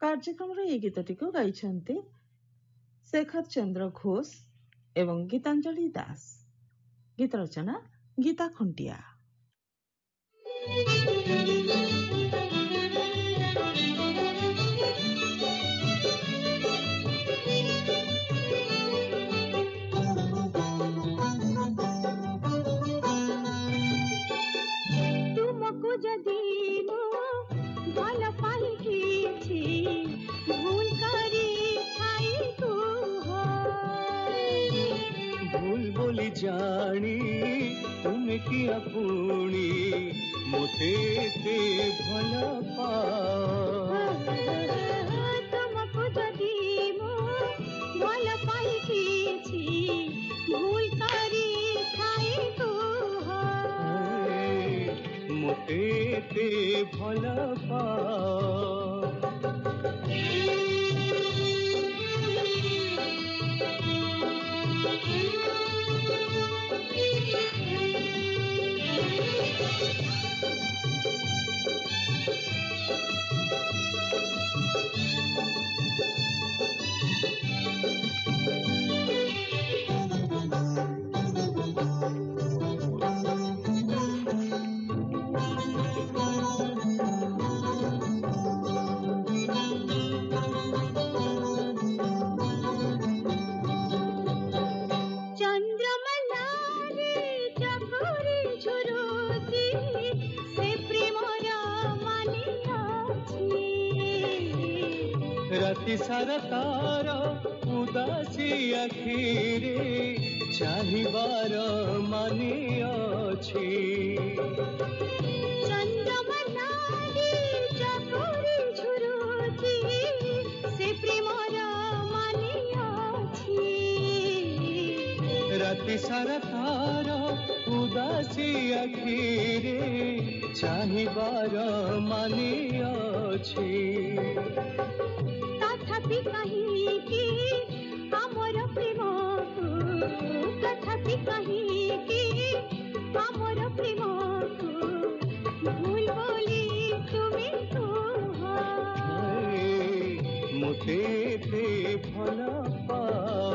କାର୍ଯ୍ୟକ୍ରମର ଏହି ଗୀତଟିକୁ ଗାଇଛନ୍ତି ଶେଖର ଚନ୍ଦ୍ର ଘୋଷ ଏବଂ ଗୀତାଞ୍ଜଳି ଦାସ। ଗୀତ ରଚନା ଗୀତା ଖୁଣ୍ଟିଆ। जानी तुम्हें किया पुणी मोते ते भला पा तुमको जदी मो भला पाई किछि भूल करी खाई तू हो मोते ते भला पा राति सारा तार उदासी आखिरे चाहिबार मानी अछि चंद्रमा नारी चकोरी झुरुची से प्रेमर मानी अछि राति सारा तार उदासी आखिरे चाहिबार मानी अछि तथापि कहिकी हमर प्रेम तथापि कहिकी हमर प्रेम भूल बोली तुमी तो मोते ते भला पा